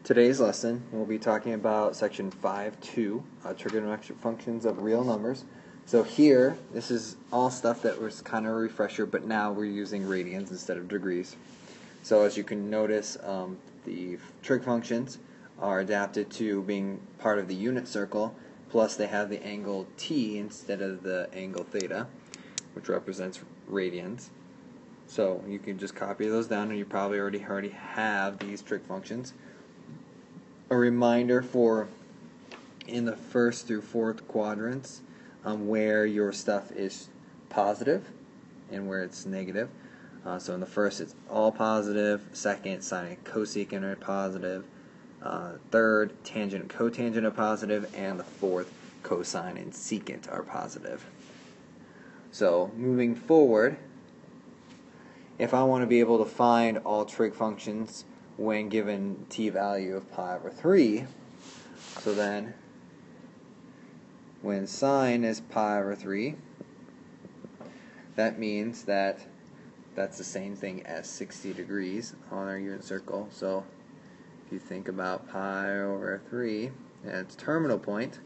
Today's lesson, we'll be talking about section 5.2, trigonometric functions of real numbers. So here, this is all stuff that was kind of a refresher, but now we're using radians instead of degrees. So as you can notice, the trig functions are adapted to being part of the unit circle, plus they have the angle t instead of the angle theta, which represents radians. So you can just copy those down, and you probably already have these trig functions. A reminder for in the first through fourth quadrants where your stuff is positive and where it's negative. So in the first it's all positive, second sine and cosecant are positive, third tangent and cotangent are positive, and the fourth cosine and secant are positive. So moving forward, if I want to be able to find all trig functions when given t value of pi over 3, so then when sine is pi over 3, that means that that's the same thing as 60 degrees on our unit circle. So if you think about pi over 3 and its terminal point,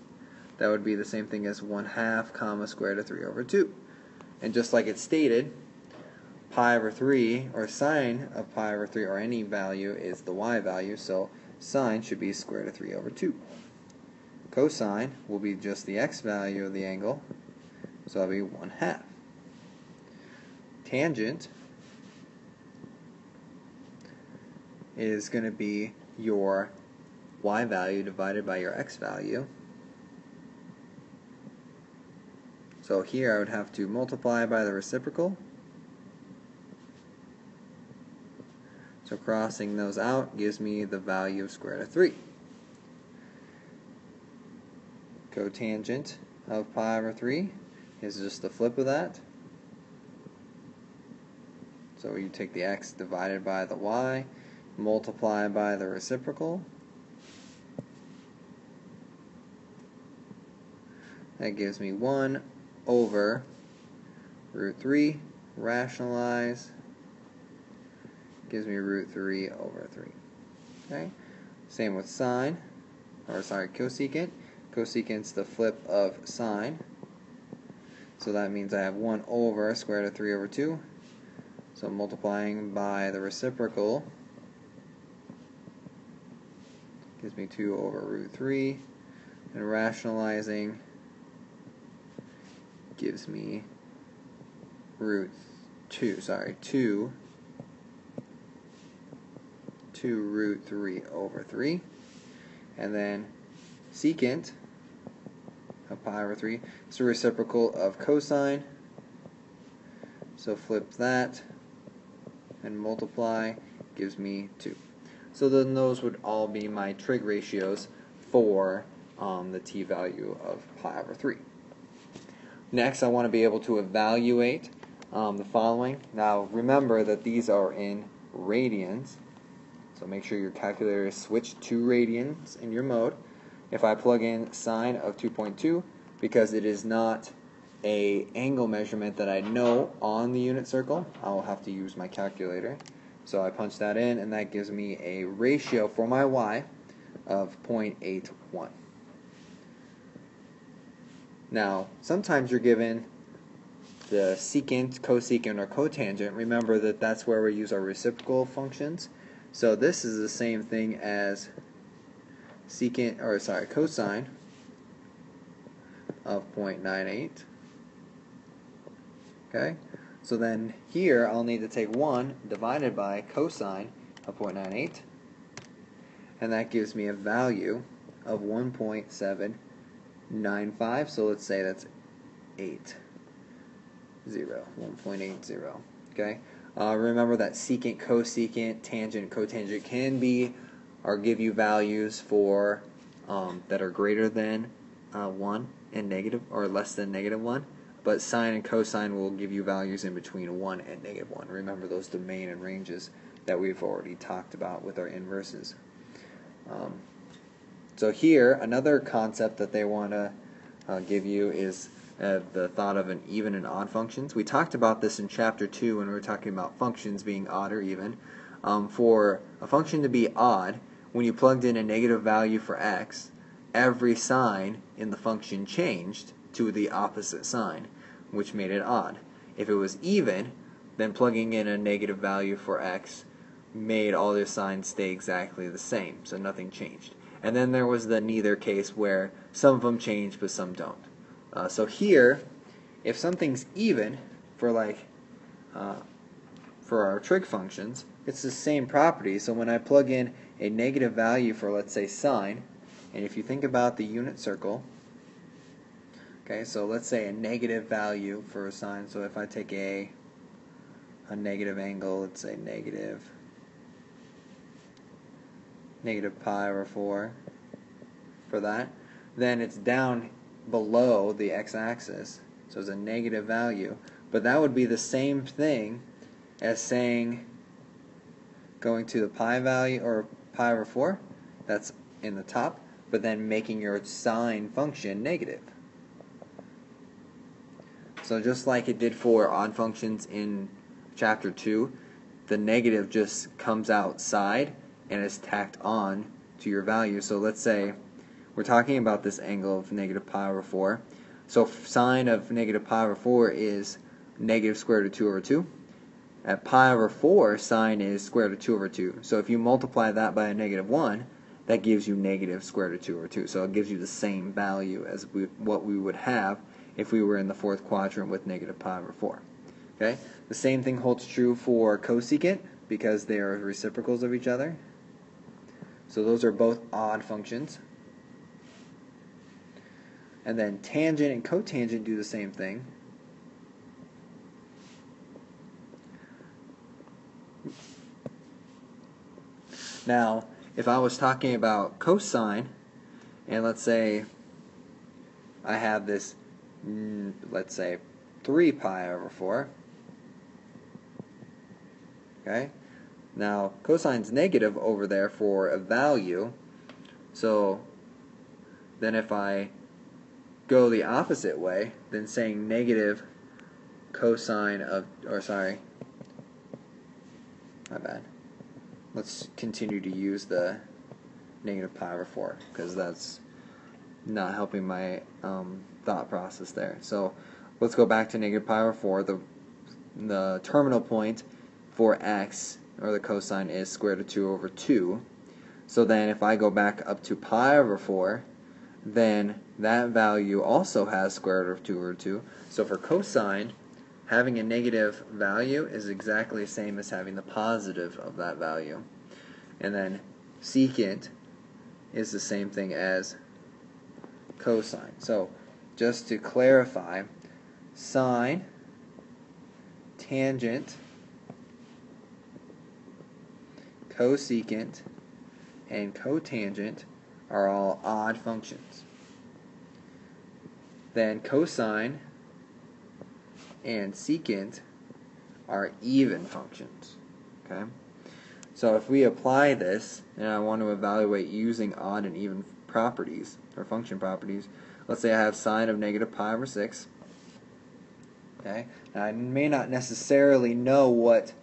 that would be the same thing as 1/2 comma square root of 3 over 2. And just like it stated, pi over 3, or sine of pi over 3, or any value, is the y value, so sine should be square root of 3 over 2. Cosine will be just the x value of the angle, so that'll be 1/2. Tangent is going to be your y value divided by your x value. So here I would have to multiply by the reciprocal. So crossing those out gives me the value of square root of 3. Cotangent of pi over 3 is just the flip of that. So you take the x divided by the y, multiply by the reciprocal. That gives me 1 over root 3, rationalize, gives me root 3 over 3. Okay? Same with sine, cosecant. Cosecant's the flip of sine. So that means I have 1 over square root of 3 over 2. So multiplying by the reciprocal gives me 2 over root 3. And rationalizing gives me root 2 root 3 over 3. And then secant of pi over 3 is the reciprocal of cosine. So flip that and multiply gives me 2. So then those would all be my trig ratios for the t value of pi over 3. Next, I want to be able to evaluate the following. Now remember that these are in radians. So make sure your calculator is switched to radians in your mode. If I plug in sine of 2.2, because it is not an angle measurement that I know on the unit circle, I will have to use my calculator. So I punch that in, and that gives me a ratio for my y of 0.81. Now, sometimes you're given the secant, cosecant, or cotangent. Remember that that's where we use our reciprocal functions. So this is the same thing as cosine of 0.98. Okay? So then here I'll need to take 1 divided by cosine of 0.98, and that gives me a value of 1.795. So let's say that's 1.80. Okay? Remember that secant, cosecant, tangent, cotangent can be or give you values for that are greater than 1 and negative, or less than -1. But sine and cosine will give you values in between 1 and -1. Remember those domain and ranges that we've already talked about with our inverses. So here, another concept that they want to give you is the thought of an even and odd functions. We talked about this in chapter 2 when we were talking about functions being odd or even. For a function to be odd, when you plugged in a negative value for x, every sign in the function changed to the opposite sign, which made it odd. If it was even, then plugging in a negative value for x made all the signs stay exactly the same, so nothing changed. And then there was the neither case where some of them change but some don't. So here, if something's even for for our trig functions, it's the same property. So when I plug in a negative value for, let's say, sine, and if you think about the unit circle, okay, so let's say a negative value for a sine. So if I take a negative angle, let's say negative pi over 4 for that, then it's down below the x-axis, so it's a negative value. But that would be the same thing as saying going to the pi value, or pi over 4, that's in the top, but then making your sine function negative. So just like it did for odd functions in chapter 2, the negative just comes outside and is tacked on to your value. So let's say we're talking about this angle of negative pi over 4. So sine of negative pi over 4 is negative square root of 2 over 2. At pi over 4, sine is square root of 2 over 2. So if you multiply that by a negative 1, that gives you negative square root of 2 over 2. So it gives you the same value as what we would have if we were in the fourth quadrant with negative pi over 4. Okay? The same thing holds true for cosecant, because they are reciprocals of each other. So those are both odd functions. And then tangent and cotangent do the same thing. Now, if I was talking about cosine, and let's say I have this, let's say 3 pi over 4, okay? Now, cosine's negative over there for a value, so then if I go the opposite way, then saying negative cosine of, or sorry, my bad. Let's continue to use the negative pi over 4, because that's not helping my thought process there. So let's go back to negative pi over 4. The terminal point for x, or the cosine, is square root of 2 over 2. So then if I go back up to pi over 4, then that value also has square root of 2 over 2. So for cosine, having a negative value is exactly the same as having the positive of that value. And then secant is the same thing as cosine. So just to clarify, sine, tangent, cosecant, and cotangent are all odd functions. Then cosine and secant are even functions. Okay? So if we apply this, and I want to evaluate using odd and even properties, or function properties, let's say I have sine of negative pi over 6. Okay? Now I may not necessarily know what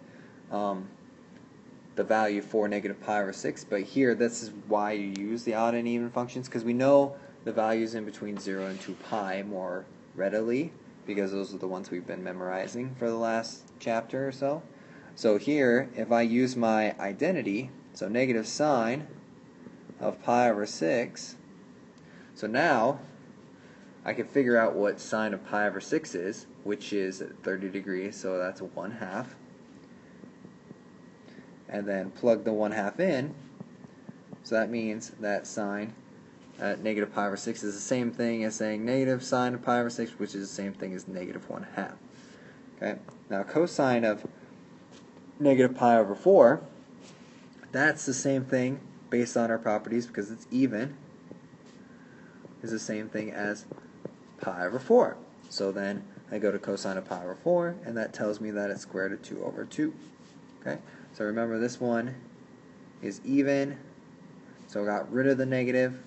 the value for negative pi over 6, but here this is why you use the odd and even functions, because we know the values in between 0 and 2 pi more readily, because those are the ones we've been memorizing for the last chapter or so. So here, if I use my identity, so negative sine of pi over 6, so now I can figure out what sine of pi over 6 is, which is 30 degrees, so that's 1/2. And then plug the 1/2 in, so that means that sine at negative pi over 6 is the same thing as saying negative sine of pi over 6, which is the same thing as negative 1/2. Okay? Now cosine of negative pi over 4, that's the same thing based on our properties, because it's even, is the same thing as pi over 4. So then I go to cosine of pi over 4, and that tells me that it's square root of 2 over 2. Okay? So remember, this one is even, so I got rid of the negative.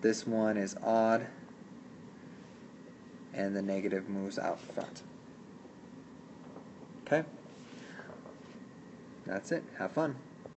This one is odd, and the negative moves out front. Okay? That's it. Have fun.